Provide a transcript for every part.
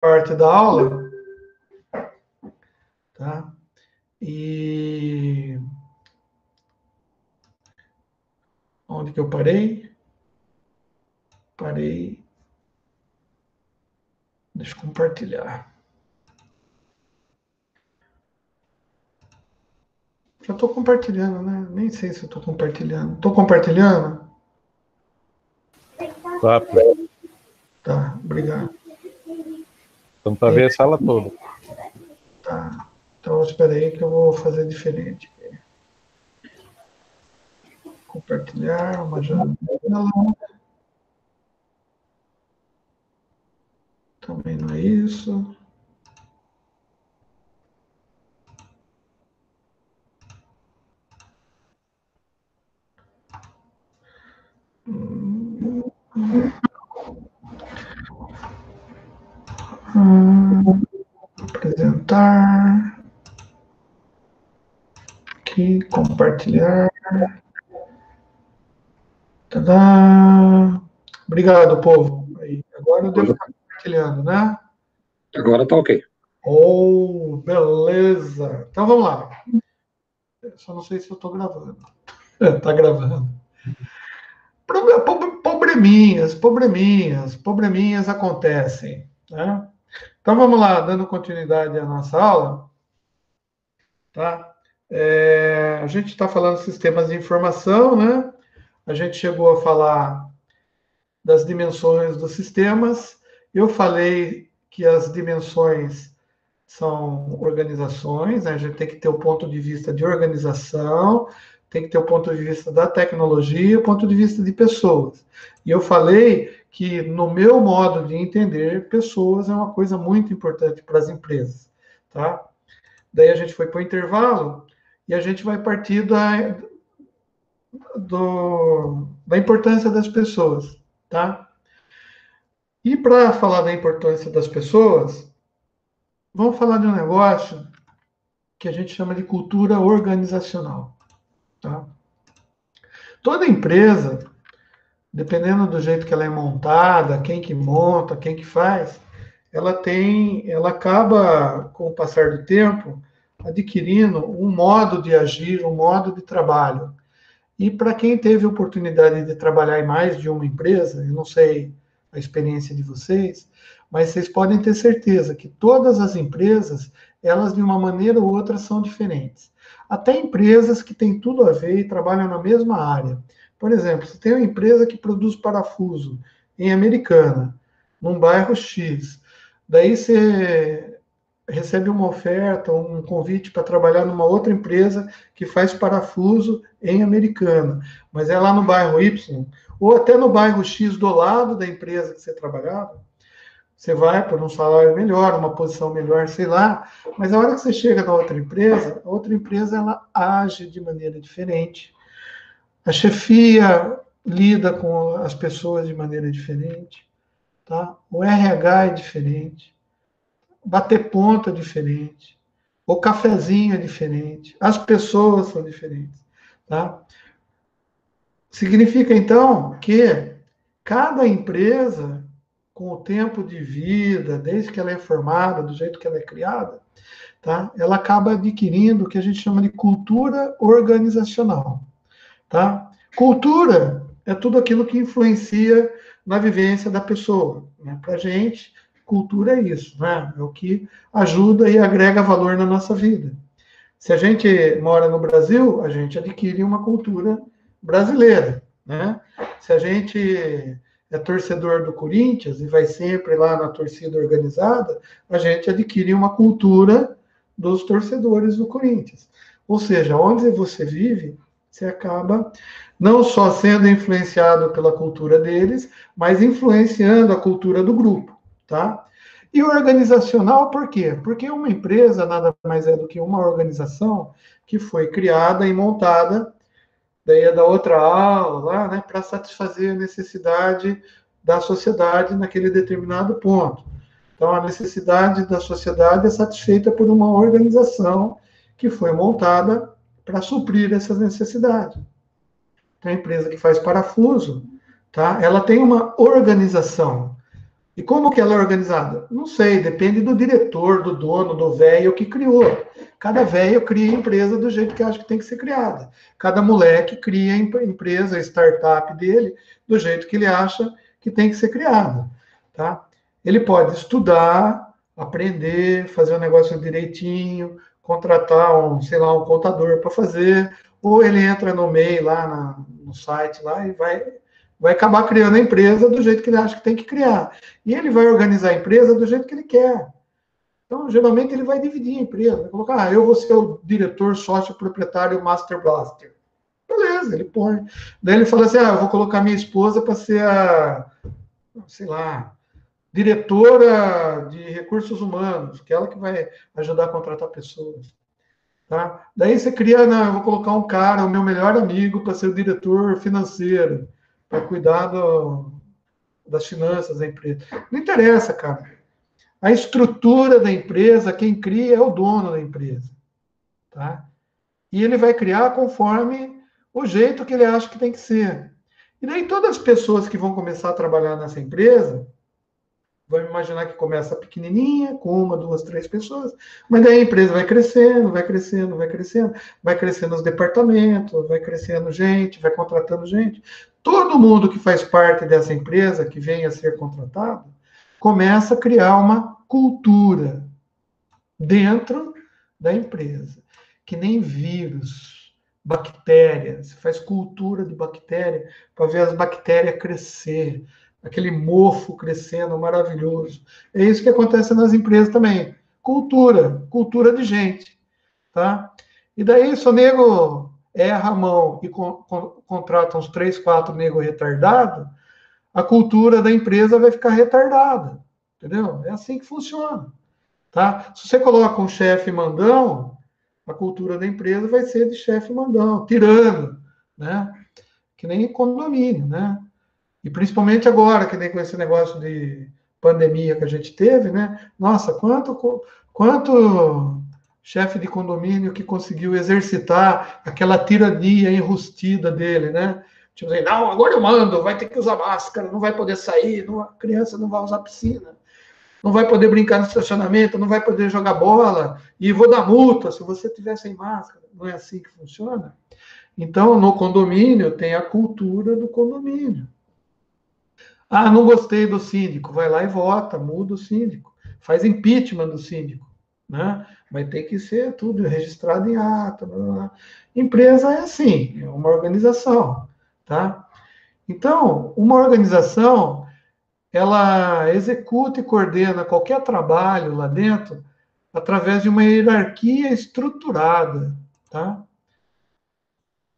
parte da aula, tá? E onde que eu parei? Parei. Deixa eu compartilhar. Já estou compartilhando, né? Nem sei se eu estou compartilhando. Estou compartilhando? Tá, Tá, obrigado. então para ver a sala toda. Tá. Então, espera aí que eu vou fazer diferente. Compartilhar uma janela. Também não é isso. Apresentar. Aqui, compartilhar. Tadá. Obrigado, povo. Aí, agora eu devo estar compartilhando, né? Agora tá ok. Oh, beleza. Então vamos lá. Eu só não sei se eu estou gravando. Está gravando. Probleminhas acontecem, né? Então vamos lá, dando continuidade à nossa aula, tá? A gente está falando de sistemas de informação, né? A gente chegou a falar das dimensões dos sistemas. Eu falei que as dimensões são organizações, né? A gente tem que ter o ponto de vista de organização, tem que ter o ponto de vista da tecnologia, o ponto de vista de pessoas. E eu falei que, no meu modo de entender, pessoas é uma coisa muito importante para as empresas, tá? Daí a gente foi para o intervalo e a gente vai partir da importância das pessoas, tá? E para falar da importância das pessoas, vamos falar de um negócio que a gente chama de cultura organizacional. Tá? Toda empresa, dependendo do jeito que ela é montada, quem que monta, quem que faz, ela acaba, com o passar do tempo, adquirindo um modo de agir, um modo de trabalho. E para quem teve a oportunidade de trabalhar em mais de uma empresa, eu não sei a experiência de vocês, mas vocês podem ter certeza que todas as empresas, elas de uma maneira ou outra são diferentes. Até empresas que têm tudo a ver e trabalham na mesma área. Por exemplo, você tem uma empresa que produz parafuso em Americana, num bairro X. Daí você recebe uma oferta, um convite para trabalhar numa outra empresa que faz parafuso em Americana, mas é lá no bairro Y, ou até no bairro X do lado da empresa que você trabalhava. Você vai por um salário melhor, uma posição melhor, sei lá, mas a hora que você chega na outra empresa, a outra empresa ela age de maneira diferente. A chefia lida com as pessoas de maneira diferente, tá? O RH é diferente. Bater ponto é diferente, o cafezinho é diferente, as pessoas são diferentes, tá? Significa, então, que cada empresa, com o tempo de vida, desde que ela é formada, do jeito que ela é criada, tá? Ela acaba adquirindo o que a gente chama de cultura organizacional, tá? Cultura é tudo aquilo que influencia na vivência da pessoa, né? Para a gente, cultura é isso, né? É o que ajuda e agrega valor na nossa vida. Se a gente mora no Brasil, a gente adquire uma cultura brasileira, né? Se a gente é torcedor do Corinthians e vai sempre lá na torcida organizada, a gente adquire uma cultura dos torcedores do Corinthians. Ou seja, onde você vive, você acaba não só sendo influenciado pela cultura deles, mas influenciando a cultura do grupo, tá? E organizacional, por quê? Porque uma empresa nada mais é do que uma organização que foi criada e montada, daí é da outra aula, lá, né, para satisfazer a necessidade da sociedade naquele determinado ponto. Então, a necessidade da sociedade é satisfeita por uma organização que foi montada para suprir essas necessidades. Então, a empresa que faz parafuso, tá? Ela tem uma organização. E como que ela é organizada? Não sei, depende do diretor, do dono, do velho que criou. Cada velho cria a empresa do jeito que acha que tem que ser criada. Cada moleque cria a empresa, a startup dele, do jeito que ele acha que tem que ser criada. Tá? Ele pode estudar, aprender, fazer o negócio direitinho, contratar sei lá, um contador para fazer, ou ele entra no MEI lá no site lá e vai acabar criando a empresa do jeito que ele acha que tem que criar. E ele vai organizar a empresa do jeito que ele quer. Então, geralmente, ele vai dividir a empresa. Vai colocar, eu vou ser o diretor, sócio, proprietário, master blaster. Beleza, ele põe. Daí ele fala assim, eu vou colocar minha esposa para ser sei lá, diretora de recursos humanos, que é ela que vai ajudar a contratar pessoas. Tá? Daí você cria, não, eu vou colocar um cara, o meu melhor amigo, para ser o diretor financeiro, para cuidar das finanças da empresa. Não interessa, cara. A estrutura da empresa, quem cria é o dono da empresa. Tá? E ele vai criar conforme o jeito que ele acha que tem que ser. E daí todas as pessoas que vão começar a trabalhar nessa empresa, vamos imaginar que começa pequenininha, com uma, duas, três pessoas, mas daí a empresa vai crescendo, vai crescendo, vai crescendo, vai crescendo os departamentos, vai crescendo gente, vai contratando gente. Todo mundo que faz parte dessa empresa, que venha a ser contratado, começa a criar uma cultura dentro da empresa, que nem vírus, bactérias, você faz cultura de bactéria para ver as bactérias crescer, aquele mofo crescendo maravilhoso. É isso que acontece nas empresas também. Cultura de gente, tá? E daí, se o nego erra a mão e contrata uns 3, 4 negros retardados, a cultura da empresa vai ficar retardada, entendeu? É assim que funciona, tá? Se você coloca um chefe mandão, a cultura da empresa vai ser de chefe mandão, tirano, né? Que nem condomínio, né? E principalmente agora, que nem com esse negócio de pandemia que a gente teve, né? Nossa, quanto chefe de condomínio que conseguiu exercitar aquela tirania enrustida dele, né? Tipo assim, não, agora eu mando, vai ter que usar máscara, não vai poder sair, a criança não vai usar piscina, não vai poder brincar no estacionamento, não vai poder jogar bola, e vou dar multa se você tiver sem máscara. Não é assim que funciona? Então, no condomínio, tem a cultura do condomínio. Ah, não gostei do síndico, vai lá e vota, muda o síndico, faz impeachment do síndico, né? Vai ter que ser tudo registrado em ata. Blá, blá, blá. Empresa é assim, é uma organização, tá? Então, uma organização, ela executa e coordena qualquer trabalho lá dentro através de uma hierarquia estruturada, tá?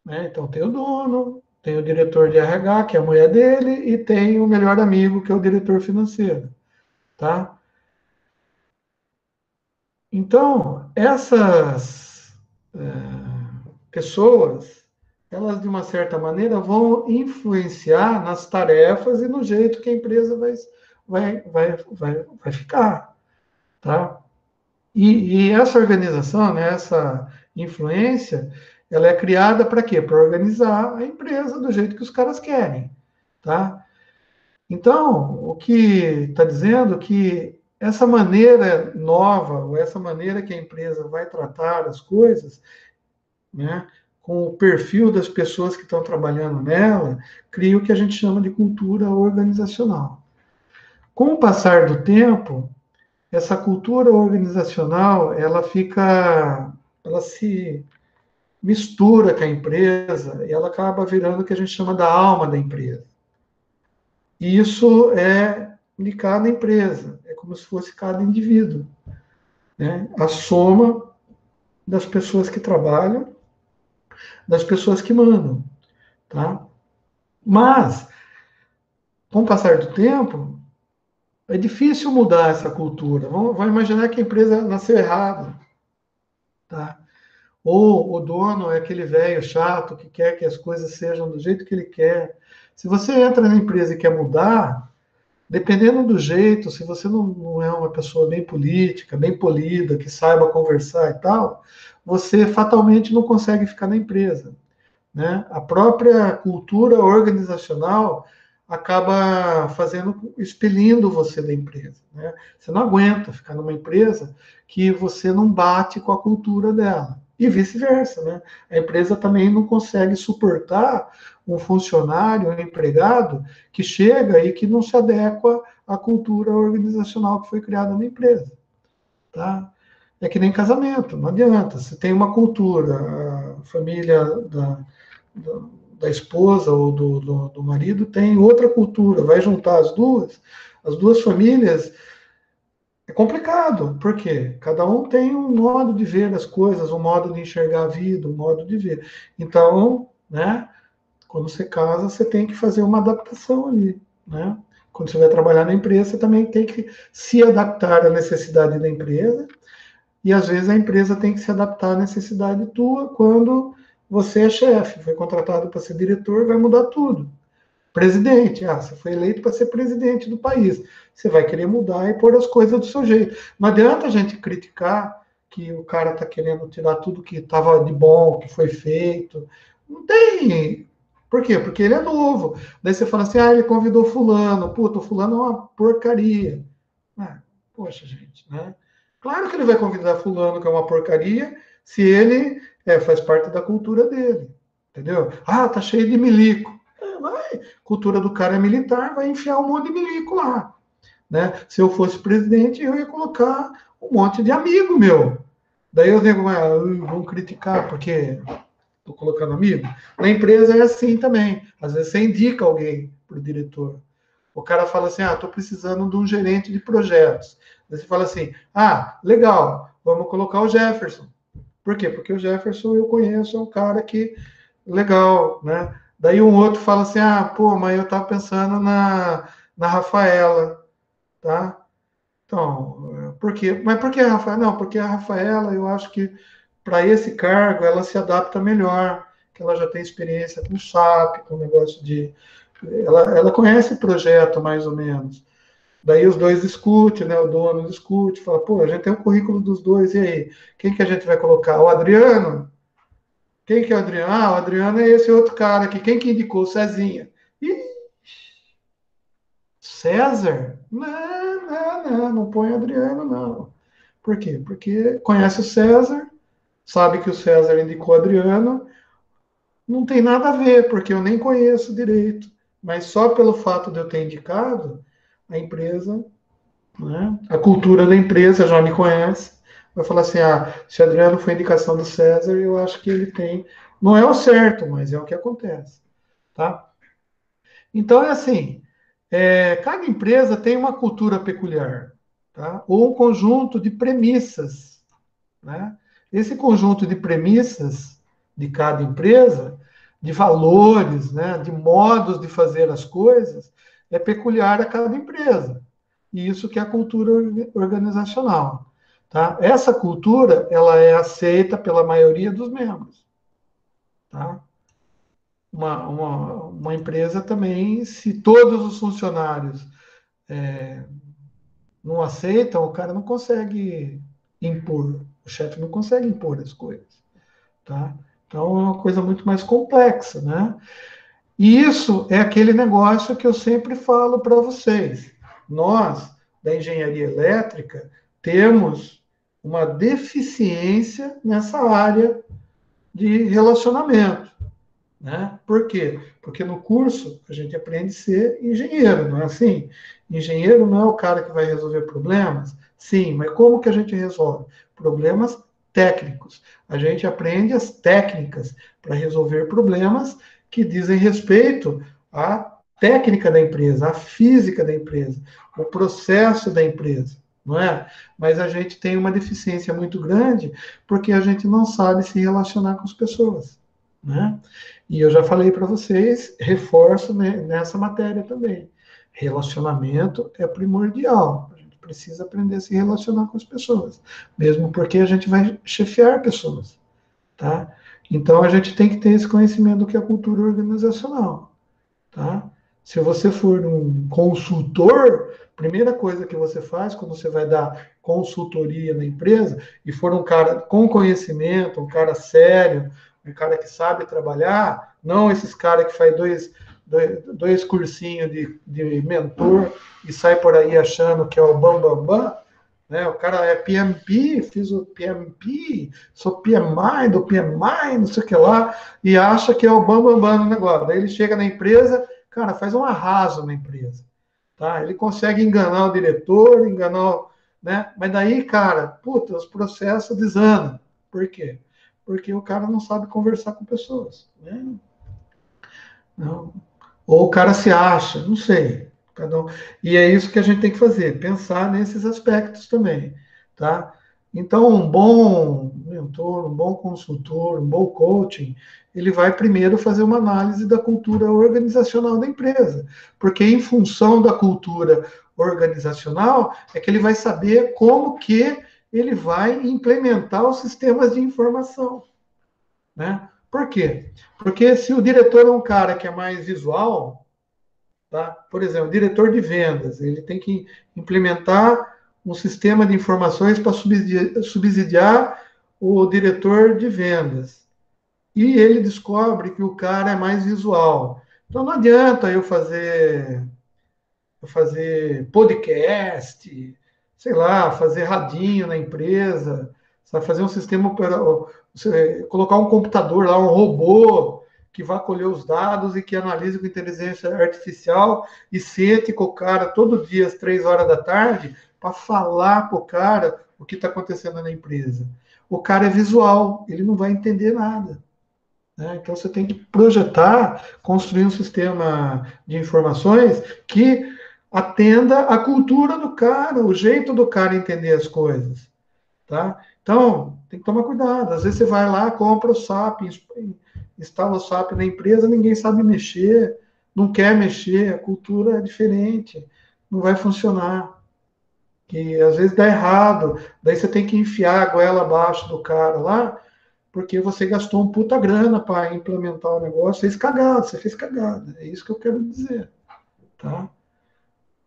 Né? Então, tem o dono, tem o diretor de RH, que é a mulher dele, e tem o melhor amigo, que é o diretor financeiro, tá? Então, essas pessoas, elas, de uma certa maneira, vão influenciar nas tarefas e no jeito que a empresa vai ficar, tá? E essa organização, né, essa influência, ela é criada para quê? Para organizar a empresa do jeito que os caras querem, tá? Então, o que está dizendo que essa maneira nova, ou essa maneira que a empresa vai tratar as coisas, né, com o perfil das pessoas que estão trabalhando nela, cria o que a gente chama de cultura organizacional. Com o passar do tempo, essa cultura organizacional, ela se mistura com a empresa e ela acaba virando o que a gente chama da alma da empresa. E isso é de cada empresa, é como se fosse cada indivíduo, né? A soma das pessoas que trabalham, das pessoas que mandam, tá? Mas, com o passar do tempo, é difícil mudar essa cultura. Vamos imaginar que a empresa nasceu errada, tá? Ou o dono é aquele velho chato que quer que as coisas sejam do jeito que ele quer. Se você entra na empresa e quer mudar, dependendo do jeito, se você não é uma pessoa bem política, bem polida, que saiba conversar e tal, você fatalmente não consegue ficar na empresa, né? A própria cultura organizacional acaba expelindo você da empresa, né? Você não aguenta ficar numa empresa que você não bate com a cultura dela. E vice-versa, né? A empresa também não consegue suportar um funcionário, um empregado que chega e que não se adequa à cultura organizacional que foi criada na empresa, tá? É que nem casamento, não adianta. Se tem uma cultura, a família da esposa ou do marido tem outra cultura, vai juntar as duas famílias, é complicado, porque cada um tem um modo de ver as coisas, um modo de enxergar a vida, um modo de ver. Então, né, quando você casa, você tem que fazer uma adaptação ali, né? Quando você vai trabalhar na empresa, você também tem que se adaptar à necessidade da empresa, e às vezes a empresa tem que se adaptar à necessidade tua quando você é chefe, foi contratado para ser diretor, vai mudar tudo. Presidente, você foi eleito para ser presidente do país. Você vai querer mudar e pôr as coisas do seu jeito. Não adianta a gente criticar que o cara está querendo tirar tudo que estava de bom, que foi feito. Não tem. Por quê? Porque ele é novo. Daí você fala assim, ele convidou fulano. Puta, o fulano é uma porcaria. Poxa, gente, né? Claro que ele vai convidar fulano, que é uma porcaria, se ele faz parte da cultura dele. Entendeu? Tá cheio de milico. Vai, cultura do cara é militar, vai enfiar um monte de milico lá. Né? Se eu fosse presidente, eu ia colocar um monte de amigo meu. Daí eu digo, vão criticar porque estou colocando amigo. Na empresa é assim também. Às vezes você indica alguém para o diretor. O cara fala assim, estou precisando de um gerente de projetos. Daí você fala assim, legal, vamos colocar o Jefferson. Por quê? Porque o Jefferson eu conheço, é um cara que legal, né? Daí um outro fala assim, mas eu estava pensando na Rafaela, tá? Então, por quê? Mas por que a Rafaela? Não, porque a Rafaela, eu acho que para esse cargo ela se adapta melhor, que ela já tem experiência com SAP, com negócio de... Ela conhece o projeto, mais ou menos. Daí os dois discutem, né? O dono discute, fala, a gente tem o currículo dos dois, e aí? Quem que a gente vai colocar? O Adriano? Quem que é o Adriano? O Adriano é esse outro cara aqui. Quem que indicou? O Cezinha. Ih, César? Não põe Adriano, não. Por quê? Porque conhece o César, sabe que o César indicou o Adriano, não tem nada a ver, porque eu nem conheço direito. Mas só pelo fato de eu ter indicado, a empresa, né, a cultura da empresa já me conhece, vai falar assim, se o Adriano foi indicação do César, eu acho que ele tem... Não é o certo, mas é o que acontece. Tá? Então, é assim, cada empresa tem uma cultura peculiar, tá? Ou um conjunto de premissas, né? Esse conjunto de premissas de cada empresa, de valores, né, de modos de fazer as coisas, é peculiar a cada empresa. E isso que é a cultura organizacional. Tá? Essa cultura ela é aceita pela maioria dos membros. Tá? Uma empresa também, se todos os funcionários não aceitam, o cara não consegue impor, o chefe não consegue impor as coisas. Tá? Então é uma coisa muito mais complexa, né? E isso é aquele negócio que eu sempre falo para vocês. Nós, da engenharia elétrica, temos uma deficiência nessa área de relacionamento. Né? Por quê? Porque no curso a gente aprende a ser engenheiro, não é assim? Engenheiro não é o cara que vai resolver problemas? Sim, mas como que a gente resolve? Problemas técnicos. A gente aprende as técnicas para resolver problemas que dizem respeito à técnica da empresa, à física da empresa, o processo da empresa, não é? Mas a gente tem uma deficiência muito grande porque a gente não sabe se relacionar com as pessoas, né? E eu já falei para vocês, reforço nessa matéria também. Relacionamento é primordial. A gente precisa aprender a se relacionar com as pessoas, mesmo porque a gente vai chefiar pessoas, tá? Então a gente tem que ter esse conhecimento do que é cultura organizacional, tá? Se você for um consultor, primeira coisa que você faz quando você vai dar consultoria na empresa e for um cara com conhecimento, um cara sério, um cara que sabe trabalhar, não esses caras que faz dois cursinhos de mentor e sai por aí achando que é o bambambam, bam, bam, né? O cara é PMP, fiz o PMP, sou PMI do PMI, não sei o que lá, e acha que é o bambambam bam, bam no negócio. Daí ele chega na empresa, cara, faz um arraso na empresa. Tá? Ele consegue enganar o diretor, né? Mas daí, cara, puta, os processos desandam. Por quê? Porque o cara não sabe conversar com pessoas, né? Não. Ou o cara se acha, não sei. Cada um. E é isso que a gente tem que fazer, pensar nesses aspectos também, tá? Então, um bom mentor, um bom consultor, um bom coaching, ele vai primeiro fazer uma análise da cultura organizacional da empresa, porque em função da cultura organizacional é que ele vai saber como que ele vai implementar os sistemas de informação, né? Por quê? Porque se o diretor é um cara que é mais visual, tá? Por exemplo, o diretor de vendas, ele tem que implementar um sistema de informações para subsidiar o diretor de vendas. E ele descobre que o cara é mais visual. Então não adianta eu fazer podcast, sei lá, fazer radinho na empresa, sabe, fazer um sistema colocar um computador lá, um robô que vá colher os dados e que analise com inteligência artificial e sente com o cara todo dia às 3 horas da tarde para falar para o cara o que está acontecendo na empresa. O cara é visual, ele não vai entender nada, né? Então você tem que projetar, construir um sistema de informações que atenda à cultura do cara, o jeito do cara entender as coisas, tá? Então, tem que tomar cuidado. Às vezes você vai lá, compra o SAP, instala o SAP na empresa, ninguém sabe mexer, não quer mexer, a cultura é diferente, não vai funcionar. E às vezes dá errado, daí você tem que enfiar a goela abaixo do cara lá, porque você gastou um puta grana para implementar o negócio, você fez cagada. É isso que eu quero dizer, tá?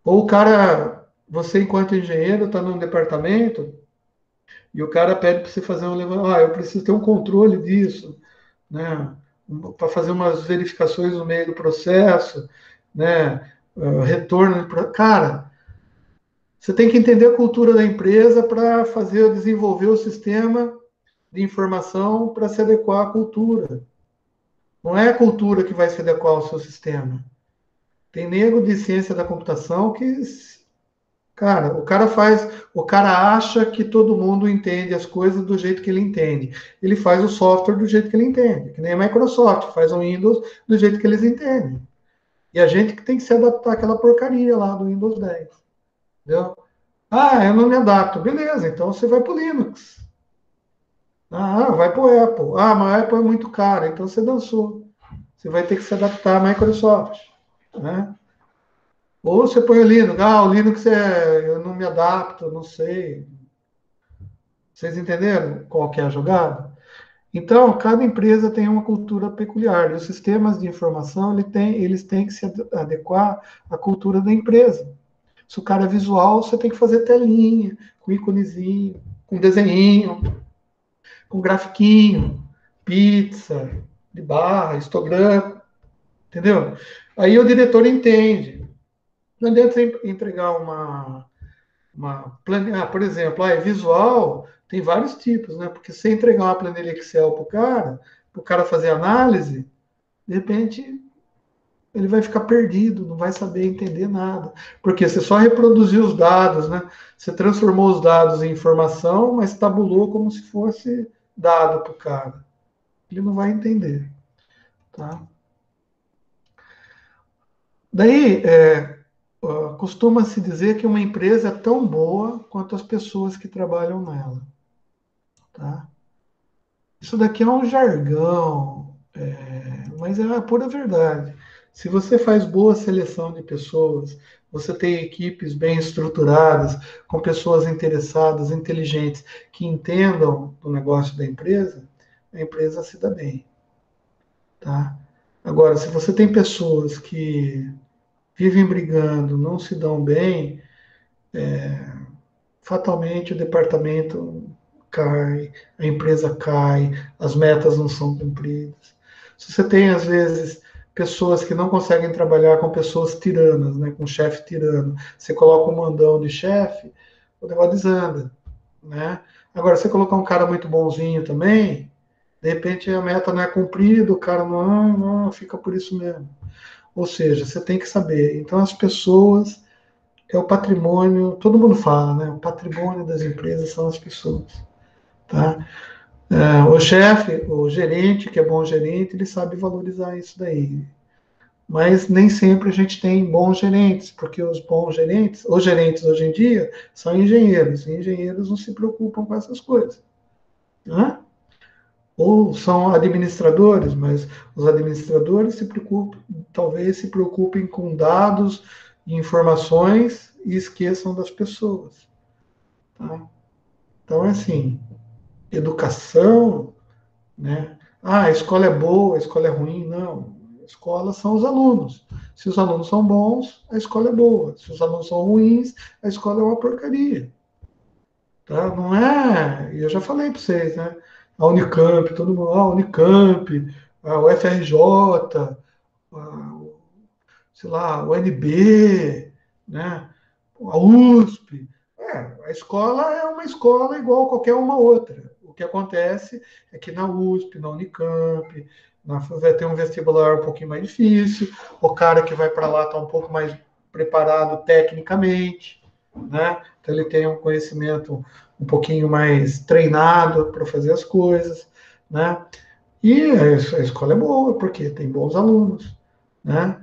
Ou o cara, você enquanto engenheiro está num departamento e o cara pede para você fazer um levantamento, eu preciso ter um controle disso, né? Para fazer umas verificações no meio do processo, né? Retorno, cara, você tem que entender a cultura da empresa para desenvolver o sistema de informação para se adequar à cultura. Não é a cultura que vai se adequar ao seu sistema. Tem nego de ciência da computação que, cara, o cara acha que todo mundo entende as coisas do jeito que ele entende. Ele faz o software do jeito que ele entende, que nem a Microsoft faz o Windows do jeito que eles entendem. E a gente que tem que se adaptar àquela porcaria lá do Windows 10. Entendeu? Ah, eu não me adapto. Beleza, então você vai para o Linux. Ah, vai para o Apple. Ah, mas a Apple é muito cara, então você dançou. Você vai ter que se adaptar à Microsoft, né? Ou você põe o Linux. Ah, o Linux eu não me adapto, não sei. Vocês entenderam qual que é a jogada? Então, cada empresa tem uma cultura peculiar. E os sistemas de informação, eles têm que se adequar à cultura da empresa. Se o cara é visual, você tem que fazer telinha, com íconezinho, com desenhinho, com grafiquinho, pizza, de barra, histograma, entendeu? Aí o diretor entende. Não adianta entregar por exemplo, é visual, tem vários tipos, né? Porque se entregar uma planilha Excel para o cara fazer análise, de repente ele vai ficar perdido, não vai saber entender nada. Porque você só reproduziu os dados, né? Você transformou os dados em informação, mas tabulou como se fosse dado para o cara. Ele não vai entender, tá? Daí, costuma-se dizer que uma empresa é tão boa quanto as pessoas que trabalham nela, tá? Isso daqui é um jargão, mas é a pura verdade. Se você faz boa seleção de pessoas, você tem equipes bem estruturadas, com pessoas interessadas, inteligentes, que entendam o negócio da empresa, a empresa se dá bem, tá? Agora, se você tem pessoas que vivem brigando, não se dão bem, fatalmente o departamento cai, a empresa cai, as metas não são cumpridas. Se você tem, às vezes, pessoas que não conseguem trabalhar com pessoas tiranas, né, com chefe tirano. Você coloca um mandão de chefe, o negócio desanda, né? Agora, você colocar um cara muito bonzinho também, de repente a meta não é cumprida, o cara não fica por isso mesmo. Ou seja, você tem que saber. Então, as pessoas é o patrimônio, todo mundo fala, né? O patrimônio das empresas são as pessoas, tá? O chefe, o gerente, que é bom gerente, ele sabe valorizar isso daí. Mas nem sempre a gente tem bons gerentes, porque os bons gerentes, os gerentes hoje em dia, são engenheiros, e engenheiros não se preocupam com essas coisas, né? Ou são administradores, mas os administradores se preocupam, talvez se preocupem com dados e informações e esqueçam das pessoas, tá? Então, é assim, educação, né? Ah, a escola é boa, a escola é ruim. Não, a escola são os alunos. Se os alunos são bons, a escola é boa. Se os alunos são ruins, a escola é uma porcaria. Tá? Não é. E eu já falei para vocês, né? A Unicamp, todo mundo, a Unicamp, a UFRJ, a, sei lá, o UNB, né? A USP. A escola é uma escola igual a qualquer uma outra. O que acontece é que na USP, na Unicamp, vai ter um vestibular um pouquinho mais difícil, o cara que vai para lá está um pouco mais preparado tecnicamente, né? Então ele tem um conhecimento um pouquinho mais treinado para fazer as coisas, né? E a escola é boa, porque tem bons alunos, né?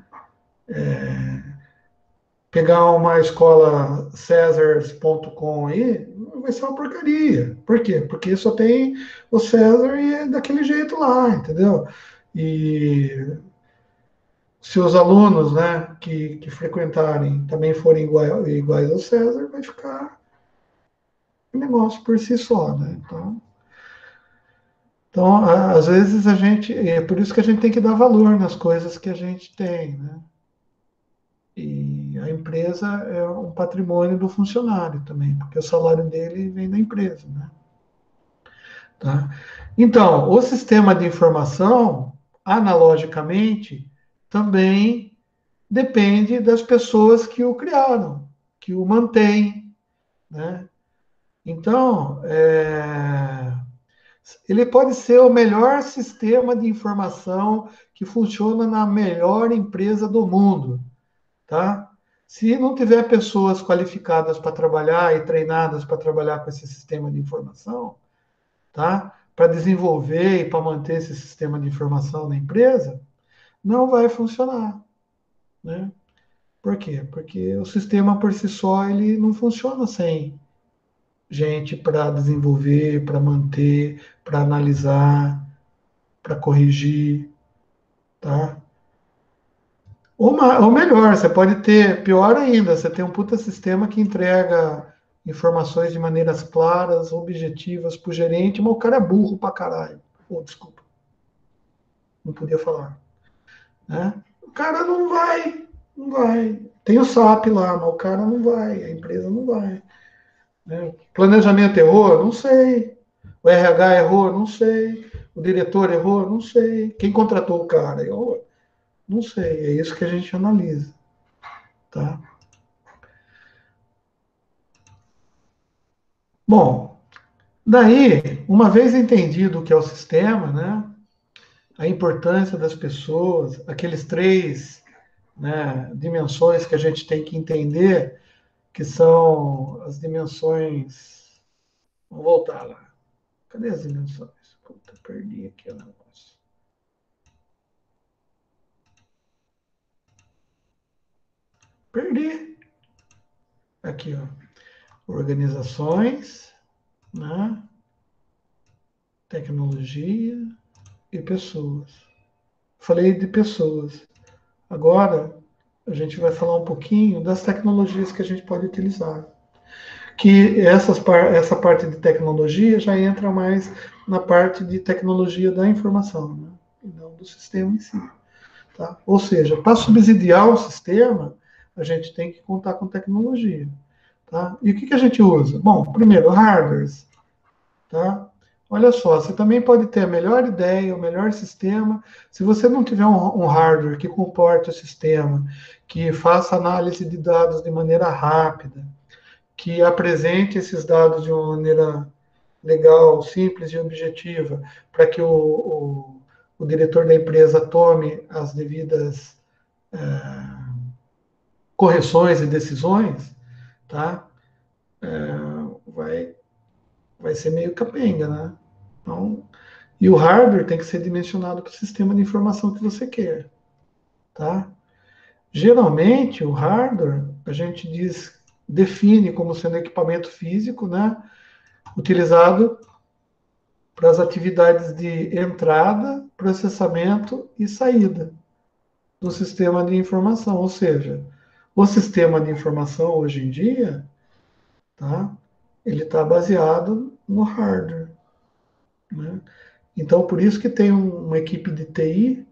Pegar uma escola César.com aí, vai ser uma porcaria. Por quê? Porque só tem o César e é daquele jeito lá, entendeu? E se os alunos, né, que frequentarem também forem iguais ao César, vai ficar um negócio por si só, né? Então, às vezes a gente, é por isso que a gente tem que dar valor nas coisas que a gente tem, né? E a empresa é um patrimônio do funcionário também, porque o salário dele vem da empresa, né? Tá? Então, o sistema de informação, analogicamente, também depende das pessoas que o criaram, que o mantêm, né? Então, ele pode ser o melhor sistema de informação que funciona na melhor empresa do mundo, tá? Se não tiver pessoas qualificadas para trabalhar e treinadas para trabalhar com esse sistema de informação, tá? Para desenvolver e para manter esse sistema de informação na empresa, não vai funcionar, né? Por quê? Porque o sistema por si só ele não funciona sem gente para desenvolver, para manter, para analisar, para corrigir, tá? Ou melhor, você pode ter, pior ainda, você tem um puta sistema que entrega informações de maneiras claras, objetivas para o gerente, mas o cara é burro pra caralho. Oh, desculpa, não podia falar. Né? O cara não vai. Tem o SAP lá, mas o cara não vai, a empresa não vai. Né? Planejamento errou? Não sei. O RH errou? Não sei. O diretor errou? Não sei. Quem contratou o cara? Eu não sei. É isso que a gente analisa. Tá? Bom, daí, uma vez entendido o que é o sistema, né, a importância das pessoas, aqueles três, né, dimensões que a gente tem que entender, que são as dimensões. Vamos voltar lá. Cadê as dimensões? Puta, perdi aqui o negócio. Perdi. Aqui, ó. Organizações, né, tecnologia e pessoas. Falei de pessoas. Agora, a gente vai falar um pouquinho das tecnologias que a gente pode utilizar. Que essa parte de tecnologia já entra mais na parte de tecnologia da informação, né? E não do sistema em si. Tá? Ou seja, para subsidiar o sistema, a gente tem que contar com tecnologia. Tá? E o que a gente usa? Bom, primeiro, hardwares. Tá? olha só, você também pode ter a melhor ideia, o melhor sistema. Se você não tiver um hardware que comporte o sistema, que faça análise de dados de maneira rápida, que apresente esses dados de uma maneira legal, simples e objetiva, para que o diretor da empresa tome as devidas correções e decisões, tá? Vai, vai ser meio capenga, né? Então, e o hardware tem que ser dimensionado para o sistema de informação que você quer, tá? Geralmente, o hardware, a gente define como sendo equipamento físico, né? Utilizado para as atividades de entrada, processamento e saída do sistema de informação. Ou seja, o sistema de informação hoje em dia, tá? Ele está baseado no hardware, né? Então, por isso que tem uma equipe de TI,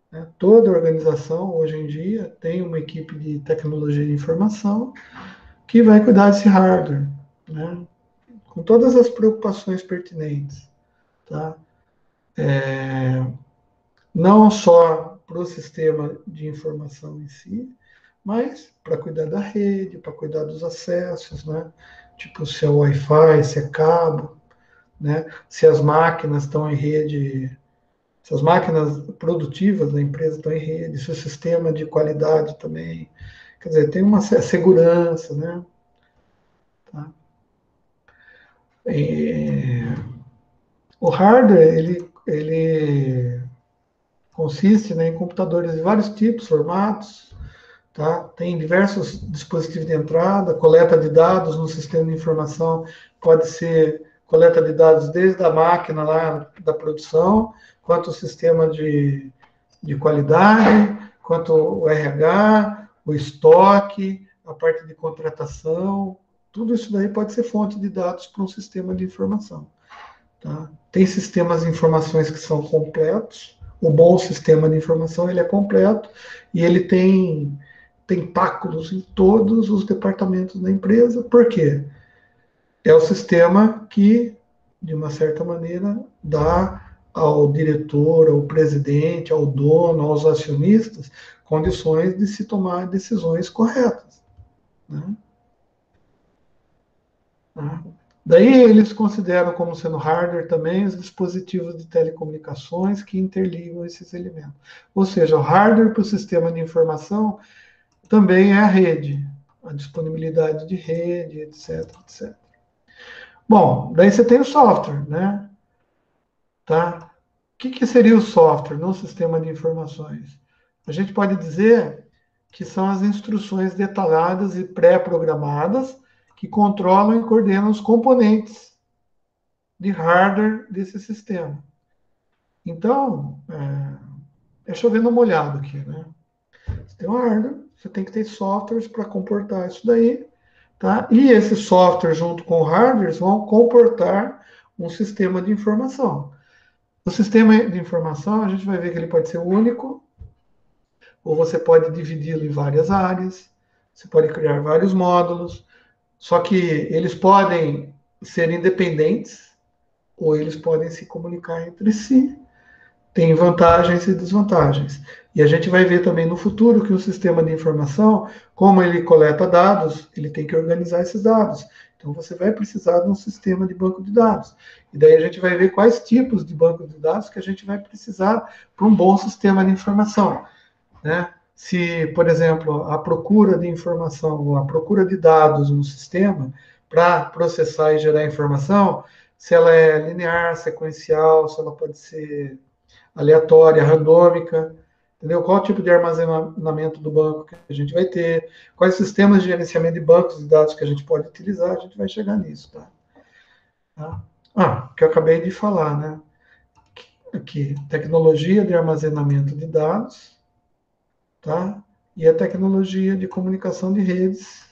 né? Toda organização hoje em dia tem uma equipe de tecnologia de informação que vai cuidar desse hardware, né? Com todas as preocupações pertinentes, tá? Não só para o sistema de informação em si, mas para cuidar da rede, para cuidar dos acessos, né? Tipo, se é Wi-Fi, se é cabo, né? Se as máquinas estão em rede, se as máquinas produtivas da empresa estão em rede, se o sistema de qualidade também. Quer dizer, tem uma segurança, né? Tá? O hardware, ele consiste, né, em computadores de vários tipos, formatos, tá? Tem diversos dispositivos de entrada, coleta de dados no sistema de informação, pode ser coleta de dados desde a máquina lá da produção, quanto o sistema de qualidade, quanto o RH, o estoque, a parte de contratação, tudo isso daí pode ser fonte de dados para um sistema de informação. Tá? Tem sistemas de informações que são completos. O bom sistema de informação ele é completo e ele tem tentáculos em todos os departamentos da empresa. Por quê? É o sistema que, de uma certa maneira, dá ao diretor, ao presidente, ao dono, aos acionistas, condições de se tomar decisões corretas. Né? Tá? Daí eles consideram como sendo hardware também os dispositivos de telecomunicações que interligam esses elementos. Ou seja, o hardware para o sistema de informação também é a rede, a disponibilidade de rede, etc, etc. Bom, daí você tem o software, né? Tá? O que seria o software no sistema de informações? A gente pode dizer que são as instruções detalhadas e pré-programadas que controlam e coordenam os componentes de hardware desse sistema. Então, é chovendo molhado aqui, né? Você tem um hardware, você tem que ter softwares para comportar isso daí, tá? E esses softwares, junto com hardwares, vão comportar um sistema de informação. O sistema de informação, a gente vai ver que ele pode ser único, ou você pode dividi-lo em várias áreas, você pode criar vários módulos, só que eles podem ser independentes, ou eles podem se comunicar entre si. Tem vantagens e desvantagens. E a gente vai ver também no futuro que o sistema de informação, como ele coleta dados, ele tem que organizar esses dados. Então você vai precisar de um sistema de banco de dados. E daí a gente vai ver quais tipos de banco de dados que a gente vai precisar para um bom sistema de informação. Né? Se, por exemplo, a procura de informação, ou a procura de dados no sistema para processar e gerar informação, se ela é linear, sequencial, se ela pode ser aleatória, randômica, entendeu? Qual tipo de armazenamento do banco que a gente vai ter, quais sistemas de gerenciamento de bancos de dados que a gente pode utilizar, a gente vai chegar nisso, tá? Que eu acabei de falar, né? Aqui, tecnologia de armazenamento de dados, tá? E a tecnologia de comunicação de redes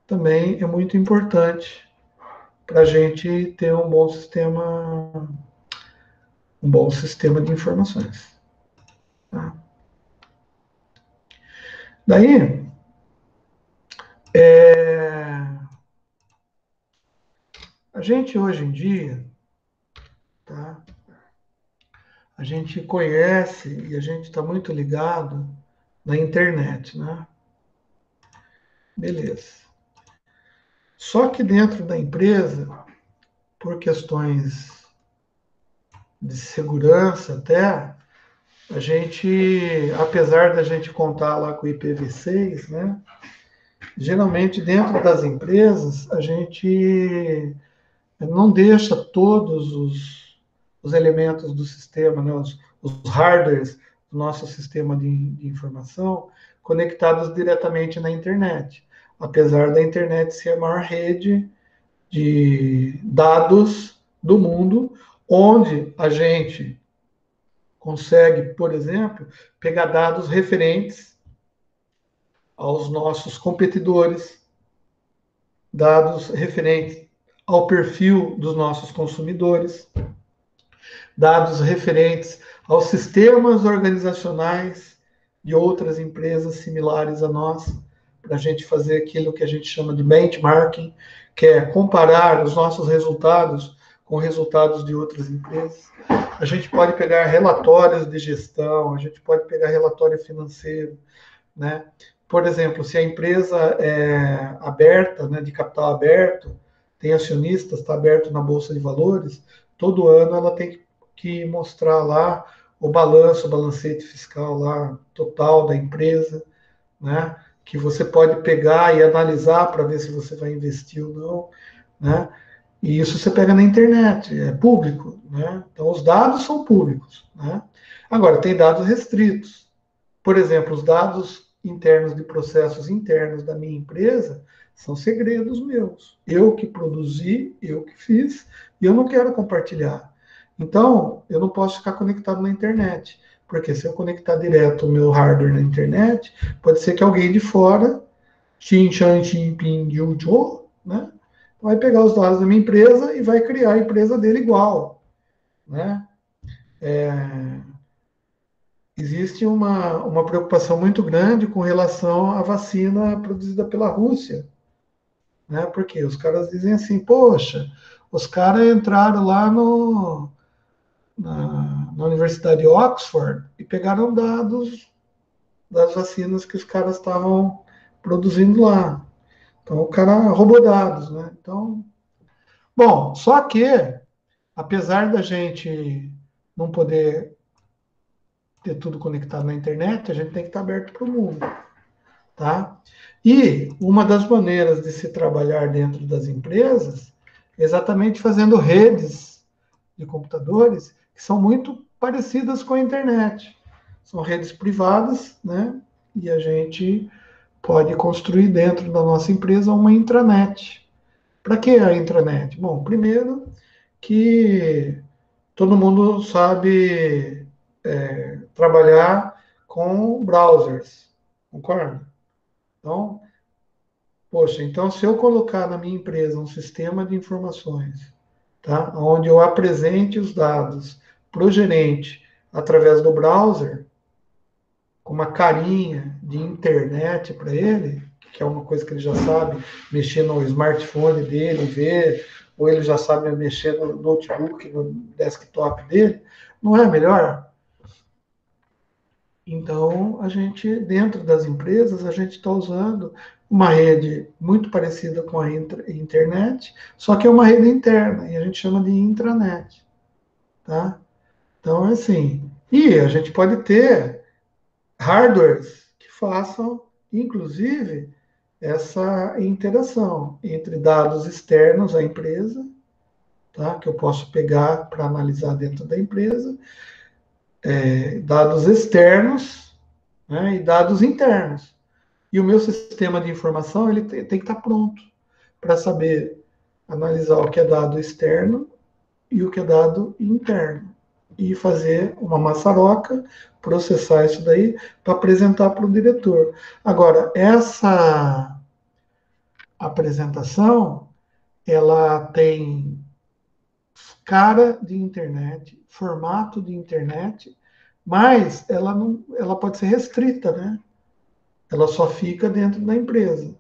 também é muito importante para a gente ter um bom sistema de informações. Tá? Daí, a gente hoje em dia a gente conhece e a gente está muito ligado na internet, né? Beleza. Só que dentro da empresa, por questões de segurança até, a gente, apesar da gente contar lá com o IPv6, né? Geralmente dentro das empresas a gente não deixa todos os elementos do sistema, né? Os hardwares do nosso sistema de informação conectados diretamente na internet, apesar da internet ser a maior rede de dados do mundo, onde a gente consegue, por exemplo, pegar dados referentes aos nossos competidores, dados referentes ao perfil dos nossos consumidores, dados referentes aos sistemas organizacionais de outras empresas similares a nós, para a gente fazer aquilo que a gente chama de benchmarking, que é comparar os nossos resultados com resultados de outras empresas. A gente pode pegar relatórios de gestão, a gente pode pegar relatório financeiro, né? Por exemplo, se a empresa é aberta, né, de capital aberto, tem acionistas, está aberto na Bolsa de Valores, todo ano ela tem que mostrar lá o balanço, o balancete fiscal lá, total da empresa, né? Que você pode pegar e analisar para ver se você vai investir ou não, né? E isso você pega na internet, é público, né? Então os dados são públicos, né? Agora, tem dados restritos. Por exemplo, os dados internos de processos internos da minha empresa são segredos meus. Eu que produzi, eu que fiz, e eu não quero compartilhar. Então, eu não posso ficar conectado na internet, porque se eu conectar direto o meu hardware na internet, pode ser que alguém de fora, Xin Chan Xin Ping Jiu Zhou, né, vai pegar os dados da minha empresa e vai criar a empresa dele igual, né? Existe uma preocupação muito grande com relação à vacina produzida pela Rússia, né? Porque os caras dizem assim, poxa, os caras entraram lá na Universidade de Oxford e pegaram dados das vacinas que os caras estavam produzindo lá. Então o cara roubou dados, né? Então, bom, só que apesar da gente não poder ter tudo conectado na internet, a gente tem que estar aberto para o mundo. Tá? E uma das maneiras de se trabalhar dentro das empresas é exatamente fazendo redes de computadores que são muito parecidas com a internet. São redes privadas, né? E a gente pode construir dentro da nossa empresa uma intranet. Para que a intranet? Bom, primeiro que todo mundo sabe trabalhar com browsers, concorda? Então, poxa, então se eu colocar na minha empresa um sistema de informações, tá? Onde eu apresente os dados para o gerente através do browser, com uma carinha de internet para ele, que é uma coisa que ele já sabe mexer no smartphone dele, ver, ou ele já sabe mexer no notebook, no desktop dele, não é melhor? Então, a gente, dentro das empresas, a gente está usando uma rede muito parecida com a internet, só que é uma rede interna, e a gente chama de intranet, tá? Então, é assim. E a gente pode ter hardwares que façam, inclusive, essa interação entre dados externos à empresa, tá? Que eu posso pegar para analisar dentro da empresa, dados externos, né, e dados internos. E o meu sistema de informação ele tem que estar pronto para saber analisar o que é dado externo e o que é dado interno. E fazer uma maçaroca, processar isso daí para apresentar para o diretor. Agora, essa apresentação, ela tem cara de internet, formato de internet, mas ela não, ela pode ser restrita, né? Ela só fica dentro da empresa.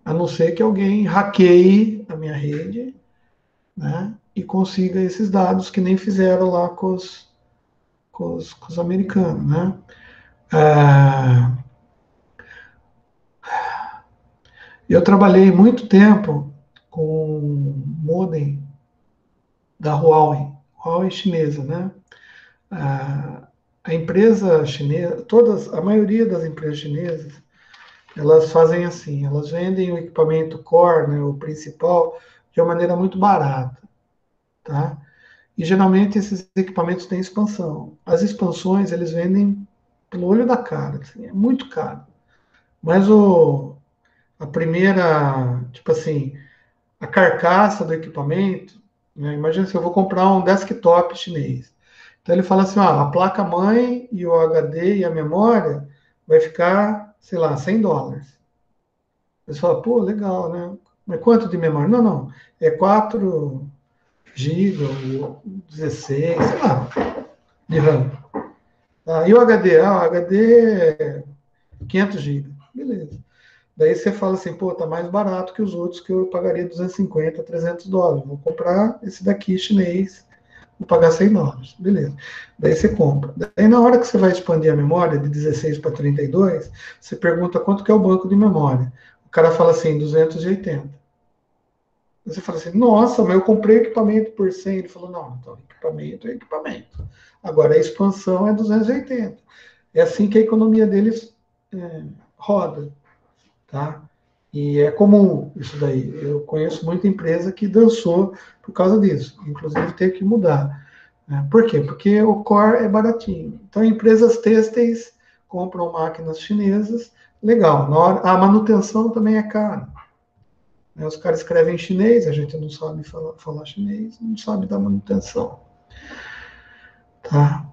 A não ser que alguém hackeie a minha rede, né? E consiga esses dados que nem fizeram lá com os com os americanos, né? Ah, eu trabalhei muito tempo com modem da Huawei, Huawei chinesa, né? A, a empresa chinesa, a maioria das empresas chinesas, elas fazem assim, elas vendem o equipamento core, né, o principal, de uma maneira muito barata, tá? E geralmente esses equipamentos têm expansão. As expansões eles vendem pelo olho da cara, assim, é muito caro. Mas a primeira, tipo assim, a carcaça do equipamento, né, imagina se eu vou comprar um desktop chinês. Então ele fala assim, ó, a placa-mãe e o HD e a memória vai ficar, sei lá, $100. Você fala, pô, legal, né? Mas quanto de memória? Não, não. É 4 GB ou 16, sei lá, de RAM. Ah, e o HD? Ah, o HD é 500 GB. Beleza. Daí você fala assim, pô, tá mais barato que os outros que eu pagaria 250, $300. Vou comprar esse daqui chinês, vou pagar $100. Beleza. Daí você compra. Daí na hora que você vai expandir a memória de 16 para 32, você pergunta quanto que é o banco de memória. O cara fala assim, 280. Você fala assim, nossa, mas eu comprei equipamento por 100. Ele falou, não, então equipamento é equipamento. Agora a expansão é 280. É assim que a economia deles roda, tá? E é comum isso daí. Eu conheço muita empresa que dançou por causa disso. Inclusive teve que mudar. Né? Por quê? Porque o core é baratinho. Então empresas têxteis compram máquinas chinesas, legal. Na hora, a manutenção também é cara. Né? Os caras escrevem em chinês, a gente não sabe falar chinês, não sabe da manutenção. Tá?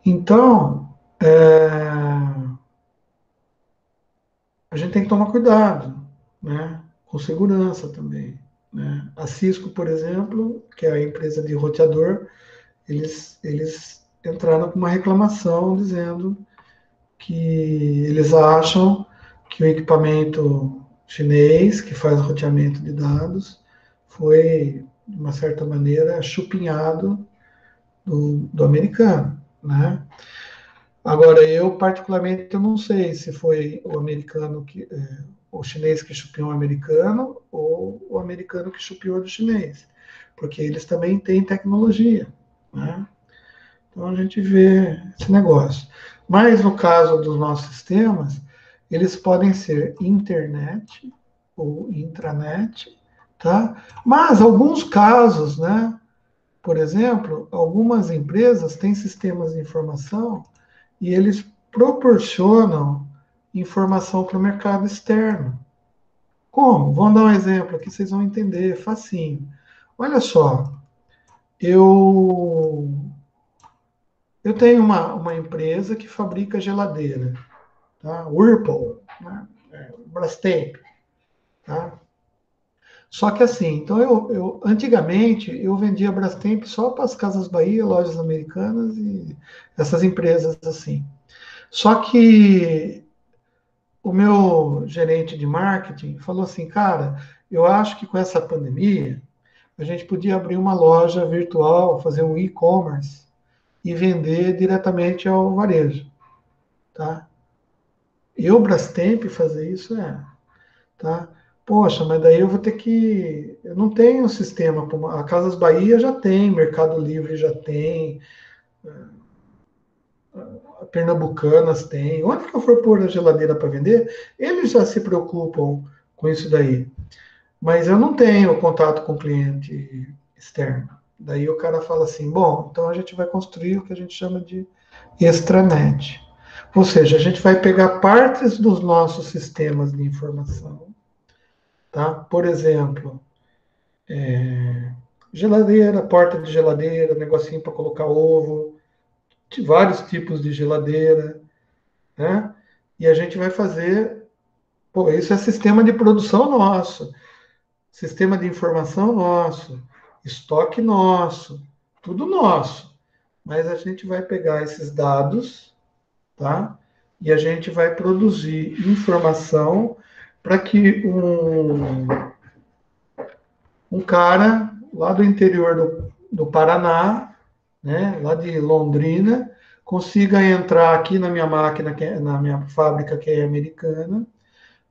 Então, a gente tem que tomar cuidado, né? Com segurança também. Né? A Cisco, por exemplo, que é a empresa de roteador, eles entraram com uma reclamação dizendo que eles acham que o equipamento chinês, que faz roteamento de dados, foi, de uma certa maneira, chupinhado do americano, né? Agora, eu particularmente eu não sei se foi o americano o chinês que chupinhou o americano ou o americano que chupiou do chinês, porque eles também têm tecnologia, né? Então a gente vê esse negócio. Mas no caso dos nossos sistemas, eles podem ser internet ou intranet, tá? Mas alguns casos, né? Por exemplo, algumas empresas têm sistemas de informação e eles proporcionam informação para o mercado externo. Como? Vamos dar um exemplo aqui, vocês vão entender, facinho. Olha só, eu, eu tenho uma empresa que fabrica geladeira, tá? Whirlpool, né? Brastemp, tá? Só que assim, então antigamente eu vendia Brastemp só para as Casas Bahia, lojas americanas e essas empresas assim. Só que o meu gerente de marketing falou assim, cara, eu acho que com essa pandemia a gente podia abrir uma loja virtual, fazer um e-commerce e vender diretamente ao varejo, tá? Eu, Brastemp, fazer isso tá? Poxa, mas daí eu vou ter que. Eu não tenho um sistema. A Casas Bahia já tem, Mercado Livre já tem, a Pernambucanas tem. Onde que eu for pôr a geladeira para vender, eles já se preocupam com isso daí. Mas eu não tenho contato com o cliente externo. Daí o cara fala assim: bom, então a gente vai construir o que a gente chama de extranet. Ou seja, a gente vai pegar partes dos nossos sistemas de informação, tá? Por exemplo, geladeira, porta de geladeira, negocinho para colocar ovo, de vários tipos de geladeira, né? E a gente vai fazer, pô, isso é sistema de produção nosso, sistema de informação nosso, estoque nosso, tudo nosso. Mas a gente vai pegar esses dados, tá? E a gente vai produzir informação para que um cara lá do interior do Paraná, né, lá de Londrina, consiga entrar aqui na minha máquina, na minha fábrica que é americana,